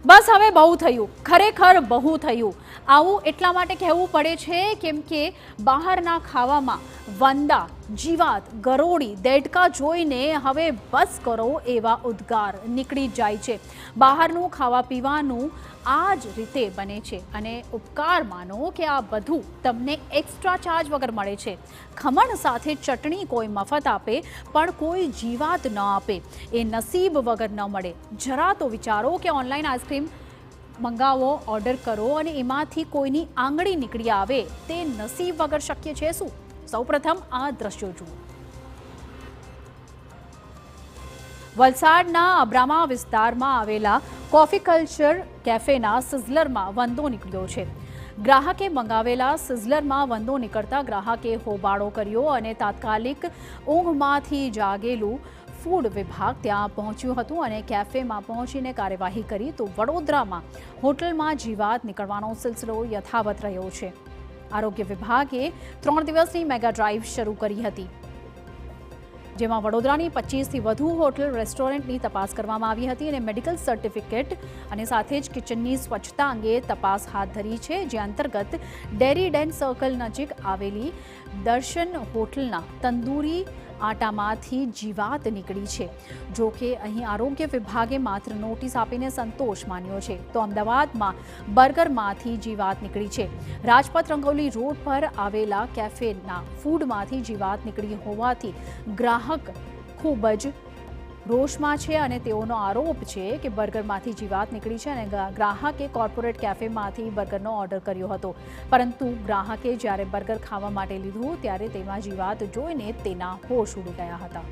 બસ હવે બહુ થયું, ખરેખર બહુ થયું. આવું એટલા માટે કહેવું પડે છે કેમ કે બહારના ખાવામાં વંદા, જીવાત, ગરોળી, દેડકા જોઈને હવે બસ કરો એવા ઉદ્ગાર નીકળી જાય છે. બહારનું ખાવા પીવાનું આ જ રીતે બને છે અને ઉપકાર માનો કે આ બધું તમને એક્સ્ટ્રા ચાર્જ વગર મળે છે. ખમણ સાથે ચટણી કોઈ મફત આપે પણ કોઈ જીવાત ન આપે એ નસીબ વગર ન મળે. જરા તો વિચારો કે ઓનલાઈન આઈસ્ક્રીમ મંગાવો, ઓર્ડર કરો અને એમાંથી કોઈની આંગળી નીકળી આવે તે નસીબ વગર શક્ય છે શું? સૌપ્રથમ આ દ્રશ્યો જુઓ. વલસાડના અબ્રામા વિસ્તારમાં આવેલા કોફી કલ્ચર કેફેના સિઝલરમાં વંદો નીકળ્યો છે. ગ્રાહકે મંગાવેલા સિઝલરમાં વંદો નીકળતા ગ્રાહકે હોબાળો કર્યો અને તાત્કાલિક ઊંઘમાંથી જાગેલું ફૂડ વિભાગ ત્યાં પહોંચ્યું હતું અને કેફેમાં પહોંચીને કાર્યવાહી કરી. તો વડોદરામાં હોટલમાં જીવાત નીકળવાનો સિલસિલો યથાવત રહ્યો છે. આરોગ્ય વિભાગે 3 દિવસની મેગા ડ્રાઈવ શરૂ કરી હતી, જેમાં વડોદરાની 25થી વધુ હોટલ રેસ્ટોરન્ટની તપાસ કરવામાં આવી હતી અને મેડિકલ સર્ટિફિકેટ અને સાથે જ કિચનની સ્વચ્છતા અંગે તપાસ હાથ ધરી છે. જે અંતર્ગત ડેરી ડેન સર્કલ નજીક આવેલી દર્શન હોટલના તંદૂરી આટામાંથી જીવાત નીકળી છે. જો કે અહીં આરોગ્ય વિભાગે માત્ર નોટિસ આપીને સંતોષ માન્યો છે. તો અમદાવાદમાં બર્ગરમાંથી જીવાત નીકળી છે. રાજપથ રંગોલી રોડ પર આવેલા કેફેના ફૂડમાંથી જીવાત નીકળી હોવાથી ગ્રાહક ખૂબ જ રોષમાં છે અને તેઓનો આરોપ છે કે બર્ગરમાંથી જીવાત નીકળી છે અને ગ્રાહકે કોર્પોરેટ કેફેમાંથી બર્ગરનો ઓર્ડર કર્યો હતો, પરંતુ ગ્રાહકે જ્યારે બર્ગર ખાવા માટે લીધું ત્યારે તેમાં જીવાત જોઈને તેના હોશ ઉડી ગયા હતા.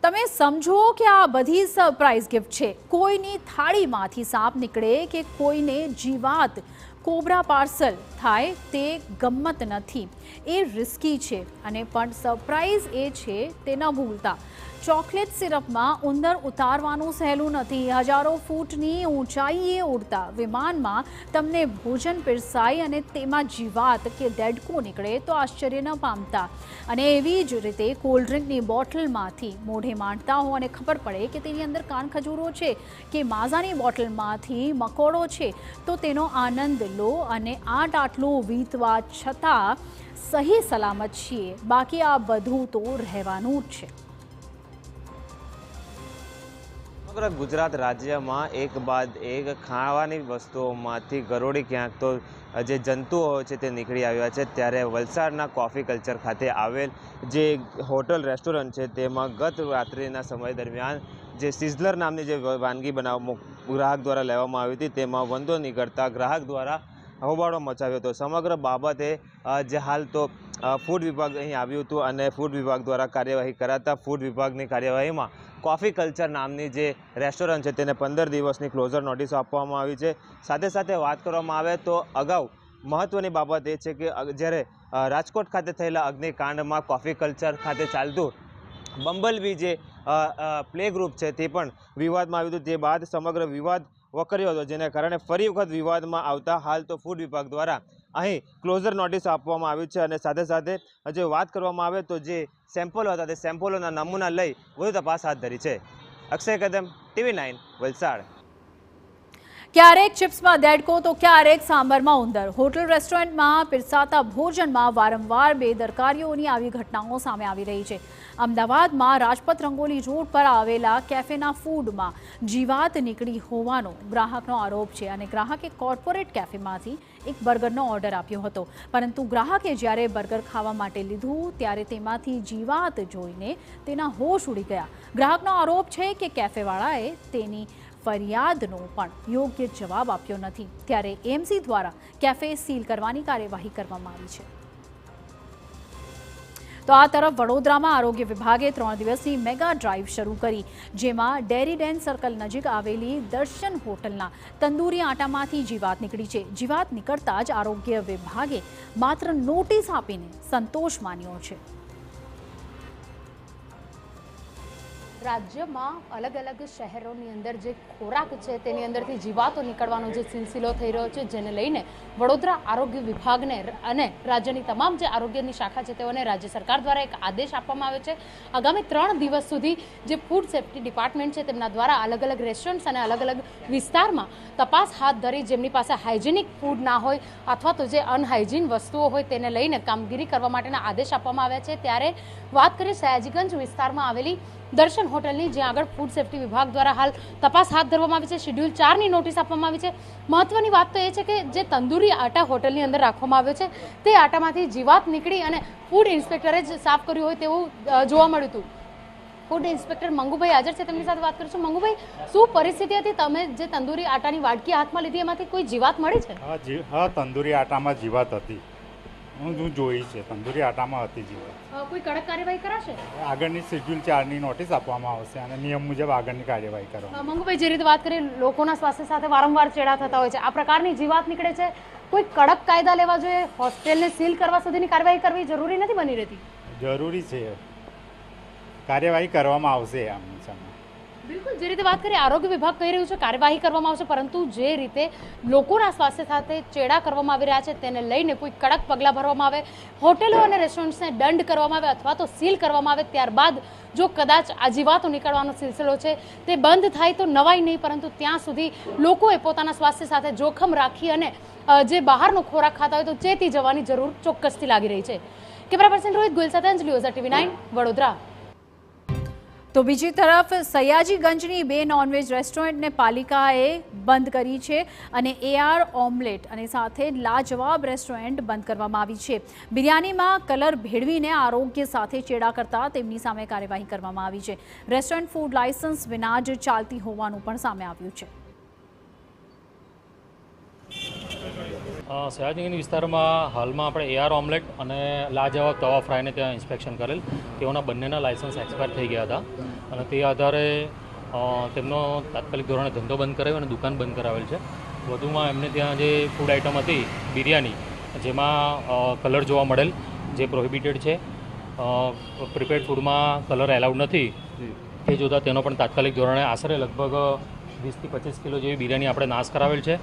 તમે સમજો કે આ બધી સરપ્રાઇઝ ગિફ્ટ છે. કોઈની થાળીમાંથી સાપ નીકળે કે કોઈને જીવાત કોબરા પાર્સલ થાય તે ગમ્મત નથી, એ રિસ્કી છે અને પણ સરપ્રાઇઝ એ છે તે ન ભૂલતા. ચોકલેટ સિરપમાં ઉંદર ઉતારવાનું સહેલું નથી. હજારો ફૂટની ઊંચાઈએ ઉડતા વિમાનમાં તમને ભોજન પીરસાય અને તેમાં જીવાત કે દેડકો નીકળે તો આશ્ચર્ય ન પામતા. અને એવી જ રીતે કોલ્ડ ડ્રિંકની બોટલમાંથી મોઢે માંડતા હો અને ખબર પડે કે તેની અંદર કાન ખજૂરો છે કે માઝાની બોટલમાંથી મકોડો છે તો તેનો આનંદ લો અને આટલું વીતવા છતાં સહી સલામત છીએ. બાકી આ બધું તો રહેવાનું જ છે. સમગ્ર ગુજરાત રાજ્યમાં એક બાદ એક ખાવાની વસ્તુઓમાંથી ગરોળી ક્યાંક તો જે જંતુઓ છે તે નીકળી આવ્યા છે. ત્યારે વલસાડના કોફી કલ્ચર ખાતે આવેલ જે હોટલ રેસ્ટોરન્ટ છે તેમાં ગત રાત્રિના સમય દરમિયાન જે સિઝલર નામની જે વાનગી ગ્રાહક દ્વારા લેવામાં આવી હતી તેમાં વંદો નીકળતા ગ્રાહક દ્વારા હોબાળો મચાવ્યો હતો. સમગ્ર બાબતે જે હાલ તો ફૂડ વિભાગ અહીં આવ્યું હતું અને ફૂડ વિભાગ દ્વારા કાર્યવાહી કરાતા ફૂડ વિભાગની કાર્યવાહીમાં કોફી કલ્ચર નામની જે રેસ્ટોરન્ટ છે તેને 15 દિવસની ક્લોઝર નોટિસ આપવામાં આવી છે. સાથે સાથે વાત કરવામાં આવે તો અગાઉ મહત્ત્વની બાબત એ છે કે જ્યારે રાજકોટ ખાતે થયેલા અગ્નિકાંડમાં કોફી કલ્ચર ખાતે ચાલતું બમ્બલબી જે પ્લે ગ્રુપ છે તે પણ વિવાદમાં આવ્યું હતું. તે બાદ સમગ્ર વિવાદ વકર્યો હતો, જેને કારણે ફરી વખત વિવાદમાં આવતા હાલ તો ફૂડ વિભાગ દ્વારા અહીં ક્લોઝર નોટિસ આપવામાં આવી છે. અને સાથે સાથે જે વાત કરવામાં આવે તો જે સેમ્પલો હતા તે સેમ્પલોના નમૂના લઈ વધુ તપાસ હાથ ધરી છે. અક્ષય કદમ, TV9 વલસાડ. ક્યારેક ચિપ્સમાં દેડકો તો ક્યારેક સાંભરમાં ઉંદર. હોટલ રેસ્ટોરન્ટમાં પીરસાતા ભોજનમાં વારંવાર બેદરકારીઓની આવી ઘટનાઓ સામે આવી રહી છે. અમદાવાદમાં રાજપથ રંગોલી રોડ પર આવેલા કેફેના ફૂડમાં જીવાત નીકળી હોવાનો ગ્રાહકનો આરોપ છે અને ગ્રાહકે કોર્પોરેટ કેફેમાંથી એક બર્ગરનો ઓર્ડર આપ્યો હતો, પરંતુ ગ્રાહકે જ્યારે બર્ગર ખાવા માટે લીધું ત્યારે તેમાંથી જીવાત જોઈને તેના હોશ ઉડી ગયા. ગ્રાહકનો આરોપ છે કે કેફેવાળાએ તેની ફરિયાદનો પણ યોગ્ય જવાબ આપ્યો નથી. ત્યારે એમસી દ્વારા કેફે સીલ કરવાની કાર્યવાહી કરવામાં આવી છે. તો આ તરફ વડોદરામાં આરોગ્ય વિભાગે 3 દિવસની મેગા ડ્રાઈવ શરૂ કરી, જેમાં ડેરી ડેન સર્કલ નજીક આવેલી દર્શન હોટલના તંદૂરી આટામાંથી જીવાત નીકળી છે. જીવાત નીકળતા જ આરોગ્ય વિભાગે માત્ર નોટિસ આપીને સંતોષ માન્યો છે. રાજ્યમાં અલગ અલગ શહેરોની અંદર જે ખોરાક છે તેની અંદરથી જીવાતો નીકળવાનો જે સિલસિલો થઈ રહ્યો છે, જેને લઈને વડોદરા આરોગ્ય વિભાગને અને રાજ્યની તમામ જે આરોગ્યની શાખા છે તેઓને રાજ્ય સરકાર દ્વારા એક આદેશ આપવામાં આવ્યો છે. આગામી 3 દિવસ સુધી જે ફૂડ સેફ્ટી ડિપાર્ટમેન્ટ છે તેમના દ્વારા અલગ અલગ રેસ્ટોરન્ટ્સ અને અલગ અલગ વિસ્તારમાં તપાસ હાથ ધરી જેમની પાસે હાઇજેનિક ફૂડ ના હોય અથવા તો જે અનહાઇજીન વસ્તુઓ હોય તેને લઈને કામગીરી કરવા માટેના આદેશ આપવામાં આવ્યા છે. ત્યારે વાત કરીએ સયાજીગંજ વિસ્તારમાં આવેલી દર્શન હોટલની, જ્યાં આગળ ફૂડ સેફ્ટી વિભાગ દ્વારા હાલ તપાસ હાથ ધરવામાં આવી છે. શેડ્યુલ 4ની નોટિસ આપવામાં આવી છે. મહત્વની વાત તો એ છે કે જે તંદૂરી આટા હોટલની અંદર રાખવામાં આવ્યો છે તે આટામાંથી જીવાત નીકળી અને ફૂડ ઇન્સ્પેક્ટરે જ સાફ કર્યું હોય તેવું જોવા મળ્યું હતું. ફૂડ ઇન્સ્પેક્ટર મંગુભાઈ હાજર છે, તેમની સાથે વાત કરીશું. મંગુભાઈ, શું પરિસ્થિતિ હતી? તમે જે તંદૂરી આટાની વાડકી હાથમાં લીધી એમાંથી કોઈ જીવાત મળી છે? હા, તંદૂરી આટામાં જીવાત હતી. હું જોઈ છે, તંદૂરી આટામાં હતી જીવાત. કોઈ કડક કાર્યવાહી કરાશે? આગળની શેડ્યુલ 4ની નોટિસ આપવામાં આવશે અને નિયમ મુજબ આગળની કાર્યવાહી કરવામાં. મંગુભાઈ, જે રીતે વાત કરીએ, લોકોના સ્વાસ્થ્ય સાથે વારંવાર ચેડા થતા હોય છે, આ પ્રકારની જીવાત નીકળે છે, કોઈ કડક કાયદા લેવા જોઈએ, હોસ્ટેલને સીલ કરવા સુધીની કાર્યવાહી કરવી જરૂરી નથી બની રહેતી? જરૂરી છે, કાર્યવાહી કરવામાં આવશે. આમ બિલકુલ, જે રીતે વાત કરીએ, આરોગ્ય વિભાગ કહી રહ્યું છે કાર્યવાહી કરવામાં આવશે, પરંતુ જે રીતે લોકોના સ્વાસ્થ્ય સાથે ચેડા કરવામાં આવી રહ્યા છે તેને લઈને કોઈ કડક પગલાં ભરવામાં આવે, હોટેલો અને રેસ્ટોરન્ટ્સને દંડ કરવામાં આવે અથવા તો સીલ કરવામાં આવે, ત્યારબાદ જો કદાચ આ જીવાતો નીકળવાનો સિલસિલો છે તે બંધ થાય તો નવાઈ નહીં, પરંતુ ત્યાં સુધી લોકોએ પોતાના સ્વાસ્થ્ય સાથે જોખમ રાખી અને જે બહારનો ખોરાક ખાતા હોય તો ચેતી જવાની જરૂર ચોક્કસથી લાગી રહી છે. કેમેરા પર્સન રોહિત ગોયલ સાથે અંજલિ ઓઝા, TV9 વડોદરા. તો બીજી તરફ સયાજીગંજની 2 નોનવેજ રેસ્ટોરન્ટને પાલિકાએ બંધ કરી છે અને AR ઓમલેટ અને સાથે લાજવાબ રેસ્ટોરન્ટ બંધ કરવામાં આવી છે. બિરયાનીમાં કલર ભેળવીને આરોગ્ય સાથે ચેડા કરતા તેમની સામે કાર્યવાહી કરવામાં આવી છે. રેસ્ટોરન્ટ ફૂડ લાયસન્સ વિના જ ચાલતી હોવાનું પણ સામે આવ્યું છે. સયાજીગંજ વિસ્તારમાં હાલમાં આપણે AR ઓમલેટ અને લાજવાબ તવા ફ્રાયને ત્યાં ઇન્સ્પેક્શન કરેલ. તેઓના બંનેના લાયસન્સ એક્સપાયર થઈ ગયા હતા અને તે આધારે તેમનો તાત્કાલિક ધોરણે ધંધો બંધ કરાવ્યો અને દુકાન બંધ કરાવેલ છે. વધુમાં એમને ત્યાં જે ફૂડ આઇટમ હતી બિરયાની, જેમાં કલર જોવા મળેલ, જે પ્રોહિબિટેડ છે, પ્રિપેર્ડ ફૂડમાં કલર એલાઉડ નથી, તે જોતાં તેનો પણ તાત્કાલિક ધોરણે આશરે લગભગ 20 થી 25 કિલો જેવી બિરયાની આપણે નાશ કરાવેલ છે.